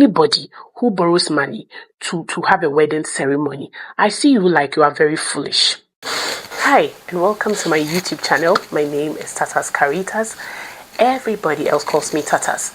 Anybody who borrows money to have a wedding ceremony, I see you like you are very foolish. Hi, and welcome to my YouTube channel. My name is Tatas Caritas. Everybody else calls me Tatas.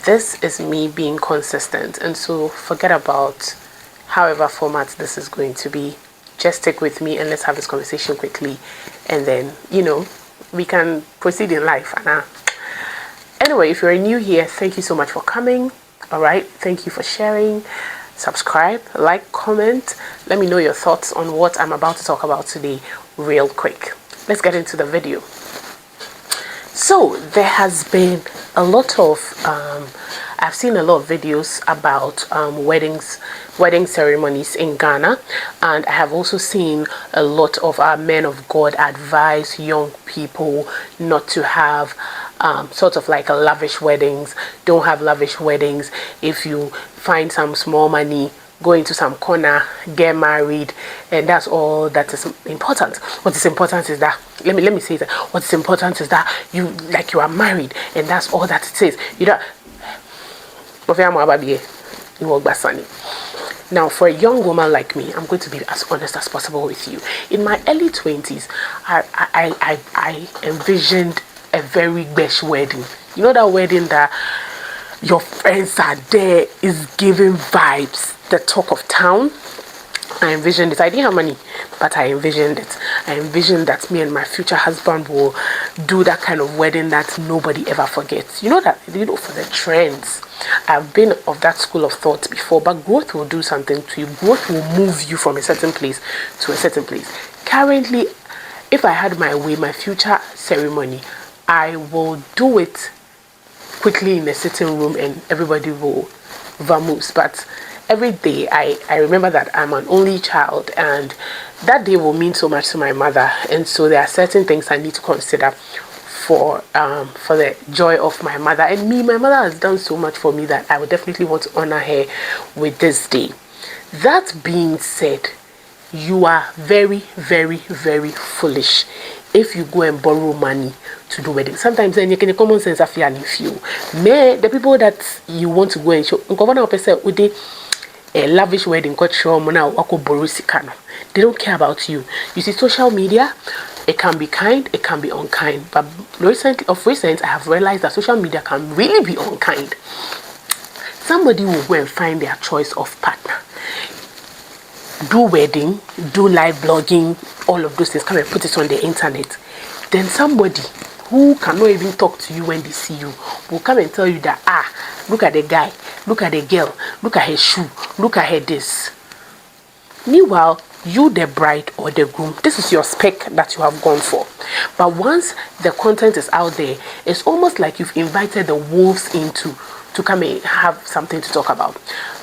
This is me being consistent, and so forget about however format this is going to be. Just stick with me and let's have this conversation quickly, and then we can proceed in life. Anyway, if you're new here, thank you so much for coming. All right, thank you for sharing. Subscribe, like, comment. Let me know your thoughts on what I'm about to talk about today real quick. Let's get into the video. So there has been a lot of I've seen a lot of videos about wedding ceremonies in Ghana, and I have also seen a lot of our men of God advise young people not to have sort of like a lavish weddings. Don't have lavish weddings. If you find some small money, go into some corner, get married, and that's all that is important. What is important is that let me say that what is important is that you are married, and that's all that it says. Now, for a young woman like me, I'm going to be as honest as possible with you. In my early 20s, I envisioned a very best wedding. You know, that wedding that your friends are there, is giving vibes, the talk of town. I envisioned it. I didn't have money, but I envisioned it. I envisioned that me and my future husband will do that kind of wedding that nobody ever forgets. For the trends. I've been of that school of thought before, but growth will do something to you. Growth will move you from a certain place to a certain place. Currently, if I had my way, my future ceremony, I will do it quickly in a sitting room and everybody will vamoose. But every day I remember that I'm an only child, and that day will mean so much to my mother, and so there are certain things I need to consider for the joy of my mother and me. My mother has done so much for me that I would definitely want to honor her with this day. That being said, you are very, very, very foolish if you go and borrow money to do wedding. Sometimes then you can common sense of fear and few. The people that you want to go and show a lavish wedding, they don't care about you. You see, social media, it can be kind, it can be unkind. But recent, I have realized that social media can really be unkind. Somebody will go and find their choice of partner, do wedding, do live blogging, all of those things, come and put it on the internet. Then somebody who cannot even talk to you when they see you will come and tell you that, look at the guy, look at the girl, look at her shoe, look at her this. Meanwhile, you, the bride or the groom, this is your spec that you have gone for. But once the content is out there, it's almost like you've invited the wolves to come and have something to talk about.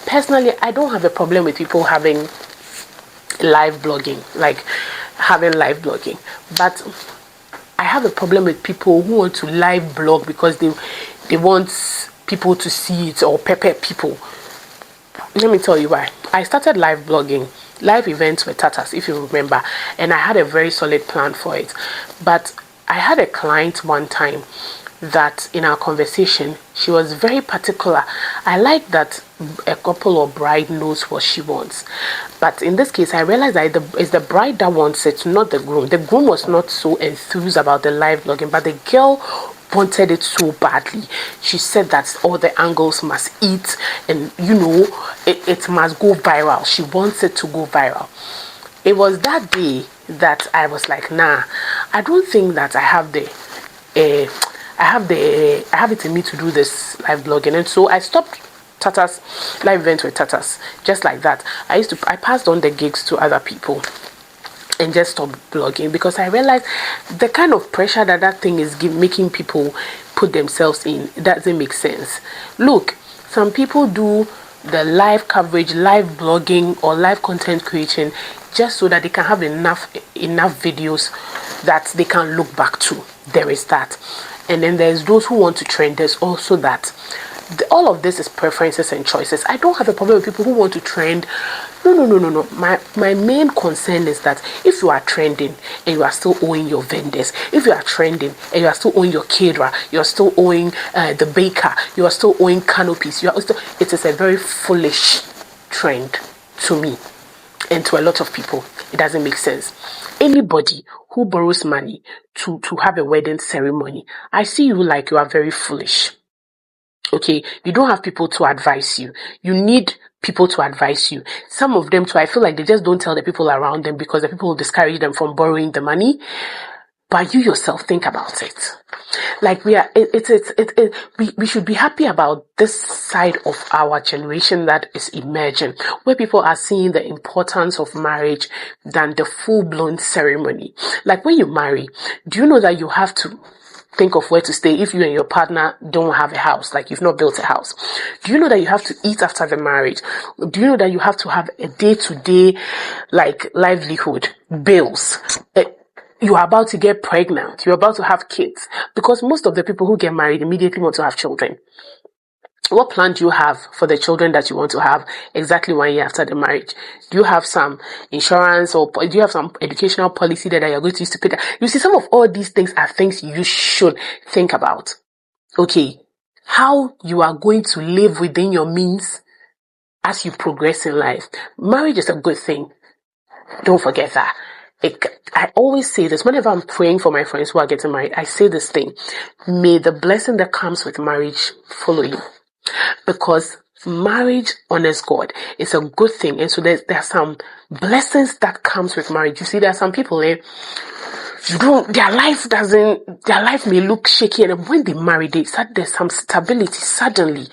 Personally, I don't have a problem with people having live blogging, but I have a problem with people who want to live blog because they want people to see it or pepper people. Let me tell you why. I started live blogging, live events with Tatas, if you remember, and I had a very solid plan for it. But I had a client one time that in our conversation, she was very particular. I like that a couple or bride knows what she wants. But in this case, I realized that it's the bride that wants it, not the groom. The groom was not so enthused about the live blogging, but the girl wanted it so badly. She said that all the angles must eat, and it must go viral. She wants it to go viral. It was that day that I was like, nah, I don't think that I have it in me to do this live blogging. And so I stopped Tatas live event with Tatas, just like that. I passed on the gigs to other people and just stopped blogging because I realized the kind of pressure that thing is making people put themselves in doesn't make sense. Look, some people do the live coverage, live blogging or live content creation just so that they can have enough videos that they can look back to. There is that. And then there's those who want to trend. There's also that. All of this is preferences and choices. I don't have a problem with people who want to trend No. My main concern is that if you are trending and you are still owing your vendors, if you are trending and you are still owing your caterer, you are still owing the baker, you are still owing canopies, it is a very foolish trend to me and to a lot of people. It doesn't make sense. Anybody who borrows money to have a wedding ceremony, I see you like you are very foolish. Okay, you don't have people to advise you. You need people to advise you. Some of them too, I feel like they just don't tell the people around them because the people will discourage them from borrowing the money. But you yourself think about it. Like we should be happy about this side of our generation that is emerging, where people are seeing the importance of marriage than the full-blown ceremony. Like when you marry, do you know that you have to think of where to stay if you and your partner don't have a house, like you've not built a house? Do you know that you have to eat after the marriage? Do you know that you have to have a day-to-day like livelihood, bills? You are about to get pregnant, you're about to have kids, because most of the people who get married immediately want to have children. What plan do you have for the children that you want to have exactly 1 year after the marriage? Do you have some insurance, or do you have some educational policy that you're going to use to pay that? You see, some of all these things are things you should think about. Okay, how you are going to live within your means as you progress in life. Marriage is a good thing. Don't forget that. I always say this whenever I'm praying for my friends who are getting married. I say this thing: may the blessing that comes with marriage follow you, because marriage honors God. It's a good thing. And so there are some blessings that comes with marriage. You see, there are some people their life may look shaky, and when they marry, there's some stability suddenly,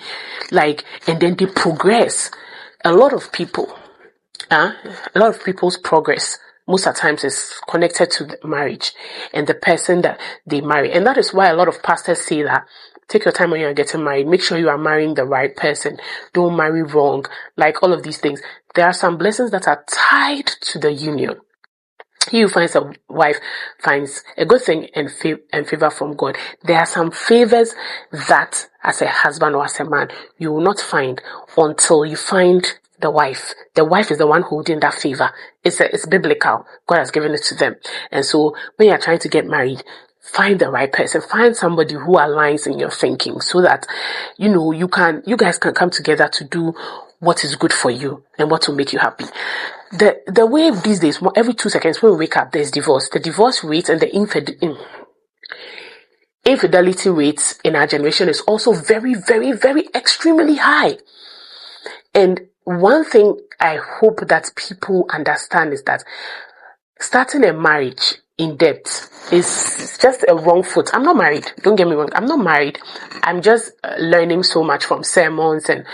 and then they progress. A lot of people's progress most of the times is connected to the marriage and the person that they marry. And that is why a lot of pastors say that take your time when you're getting married. Make sure you are marrying the right person. Don't marry wrong. Like all of these things. There are some blessings that are tied to the union. He who finds a wife finds a good thing and favor from God. There are some favors that as a husband or as a man you will not find until you find the wife. The wife is the one holding that favor. It's biblical. God has given it to them. And so when you're trying to get married, find the right person. Find somebody who aligns in your thinking, so that you guys can come together to do what is good for you and what will make you happy. The way these days, every 2 seconds when we wake up, there's divorce. The divorce rate and the infidelity rates in our generation is also very, very, very extremely high. And one thing I hope that people understand is that starting a marriage in debt is just a wrong foot. I'm not married. Don't get me wrong. I'm not married. I'm just learning so much from sermons and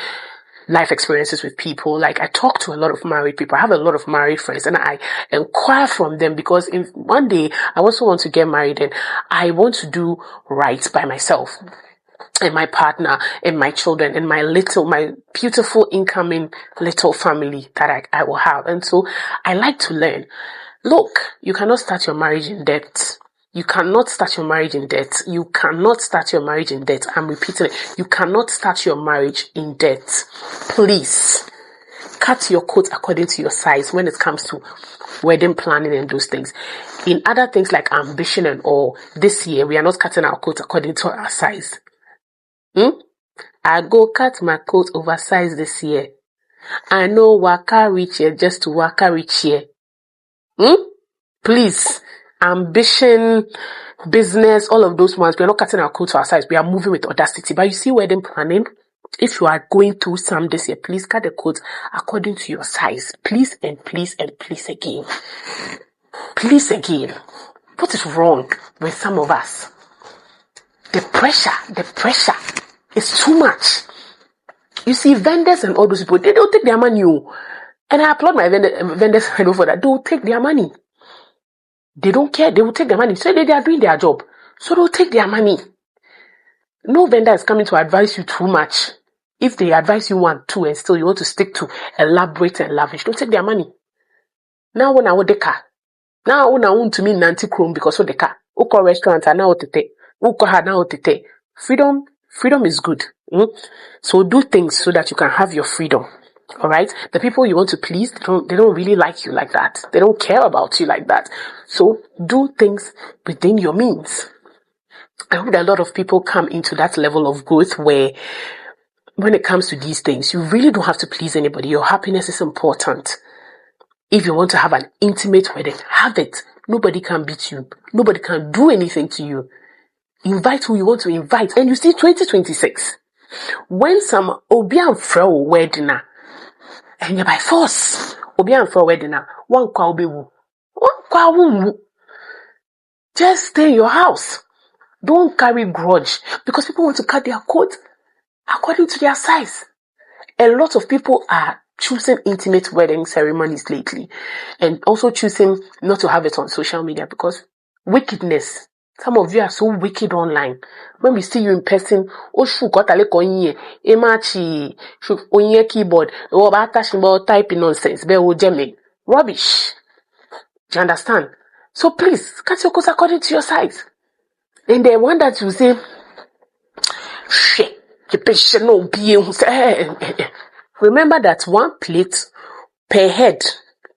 life experiences with people. Like, I talk to a lot of married people. I have a lot of married friends, and I inquire from them, because if one day I also want to get married and I want to do right by myself and my partner and my children and my beautiful incoming little family that I will have. And so I like to learn. Look, you cannot start your marriage in debt. You cannot start your marriage in debt. You cannot start your marriage in debt. I'm repeating it. You cannot start your marriage in debt. Please cut your coat according to your size when it comes to wedding planning and those things. In other things like ambition and all, this year we are not cutting our coat according to our size. I go cut my coat oversized this year. I know waka reach here just to waka reach here. Please, ambition, business, all of those ones, we are not cutting our coat to our size. We are moving with audacity. But you see, wedding planning, if you are going through some this year, please cut the coat according to your size. Please and please and please again. Please again. What is wrong with some of us? The pressure is too much. You see, vendors and all those people, they don't take their money. And I applaud my vendors for that. They will take their money. They don't care. They will take their money. So they are doing their job. So they'll take their money. No vendor is coming to advise you too much. If they advise you 1, 2, and still you want to stick to elaborate and lavish, don't take their money. Now when I want the car. Now when I want to mean nanti chrome because of the car. Uko restaurant now tete. Uko ha now tete. Freedom is good. So do things so that you can have your freedom. All right. The people you want to please, they don't really like you like that. They don't care about you like that. So do things within your means. I hope that a lot of people come into that level of growth where when it comes to these things, you really don't have to please anybody. Your happiness is important. If you want to have an intimate wedding, have it. Nobody can beat you. Nobody can do anything to you. Invite who you want to invite. And you see 2026, when some obian fro wedding, and you're by force, obian fro wedding, one kwa obewu, one kwa wumu. Just stay in your house. Don't carry grudge because people want to cut their coat according to their size. A lot of people are choosing intimate wedding ceremonies lately and also choosing not to have it on social media because wickedness. Some of you are so wicked online. When we see you in person, keyboard, typing nonsense, rubbish. Do you understand? So please, cut your coat according to your size. And the one that you say, remember that one plate per head,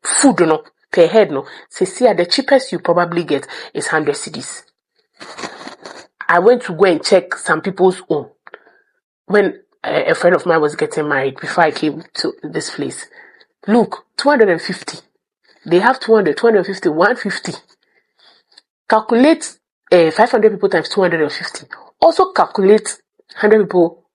food no, per head no. See, the cheapest you probably get is 100 cedis. I went to go and check some people's own. When a friend of mine was getting married before I came to this place. Look, 250. They have 200, 250, 150. Calculate 500 people times 250. Also calculate 100 people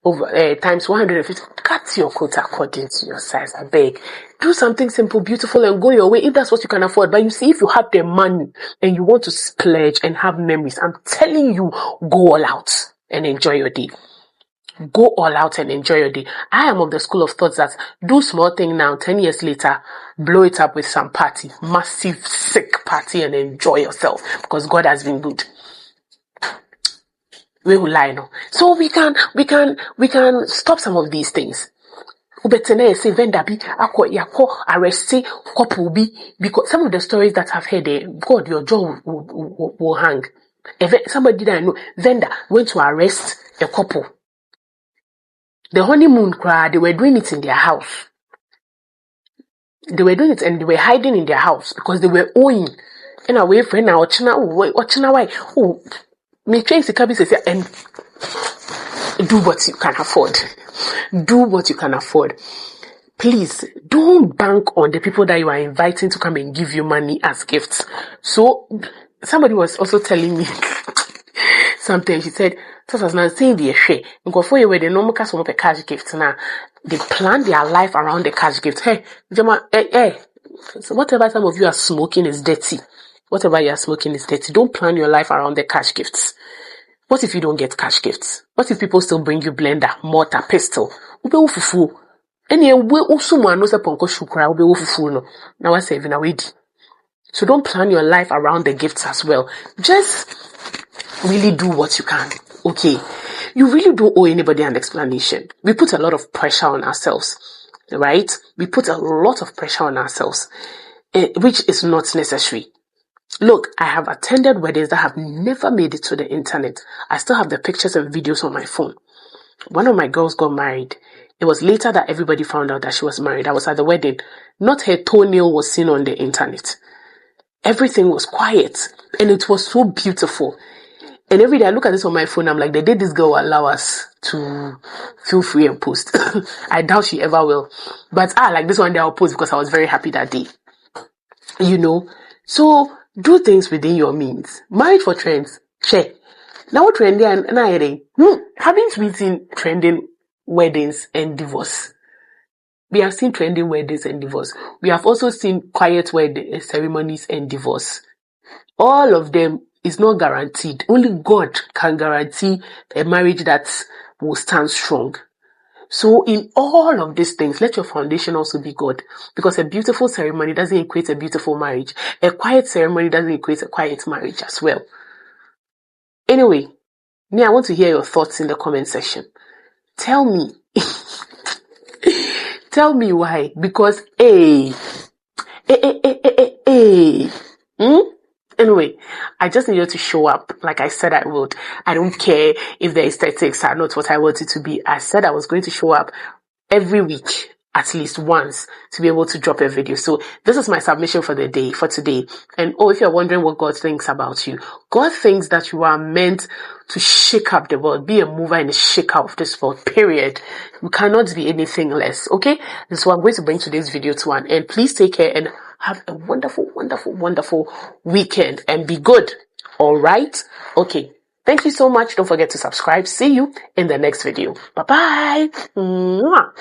over times 150. Cut your coat according to your size. I beg. Do something simple, beautiful, and go your way if that's what you can afford. But you see, if you have the money and you want to splurge and have memories, I'm telling you, go all out and enjoy your day. Go all out and enjoy your day. I am of the school of thought that do small thing now, 10 years later, blow it up with some party, massive, sick party, and enjoy yourself because God has been good. We will lie no. So we can stop some of these things. Say vendor be arrest couple be because some of the stories that I've heard, God, your jaw will hang. Somebody that I know, vendor went to arrest a couple. The honeymoon crowd, they were doing it in their house. They were doing it and they were hiding in their house because they were owing. And away friend now, watching why. Oh, me train the and do what you can afford. Do what you can afford. Please don't bank on the people that you are inviting to come and give you money as gifts. So somebody was also telling me something. She said, saying the share. Before you were the normal cast of a cash gift now, they plan their life around the cash gift. Hey, so whatever some of you are smoking is dirty. Whatever you are smoking is dirty. Don't plan your life around the cash gifts. What if you don't get cash gifts? What if people still bring you blender, mortar, pestle? Now I say so don't plan your life around the gifts as well. Just really do what you can. Okay. You really don't owe anybody an explanation. We put a lot of pressure on ourselves, right? We put a lot of pressure on ourselves, which is not necessary. Look, I have attended weddings that have never made it to the internet. I still have the pictures and videos on my phone. One of my girls got married. It was later that everybody found out that she was married. I was at the wedding. Not her toenail was seen on the internet. Everything was quiet and it was so beautiful. And every day I look at this on my phone, I'm like, the day this girl will allow us to feel free and post. I doubt she ever will. But like this one day I'll post because I was very happy that day. You know? So do things within your means. Marriage for trends. Share. Now trendy and I haven't we seen trending weddings and divorce? We have seen trending weddings and divorce. We have also seen quiet wedding ceremonies and divorce. All of them is not guaranteed. Only God can guarantee a marriage that will stand strong. So in all of these things, let your foundation also be God. Because a beautiful ceremony doesn't equate a beautiful marriage. A quiet ceremony doesn't equate a quiet marriage as well. Anyway, I want to hear your thoughts in the comment section. Tell me. Tell me why. Because Anyway, I just needed to show up like I said I would. I don't care if the aesthetics are not what I want it to be. I said I was going to show up every week at least once to be able to drop a video. So this is my submission for the day, for today. And if you're wondering what God thinks about you, God thinks that you are meant to shake up the world, be a mover and a shaker of this world, period. You cannot be anything less, okay? And so I'm going to bring today's video to an end. Please take care and have a wonderful, wonderful, wonderful weekend and be good. All right? Okay. Thank you so much. Don't forget to subscribe. See you in the next video. Bye-bye. Mwah.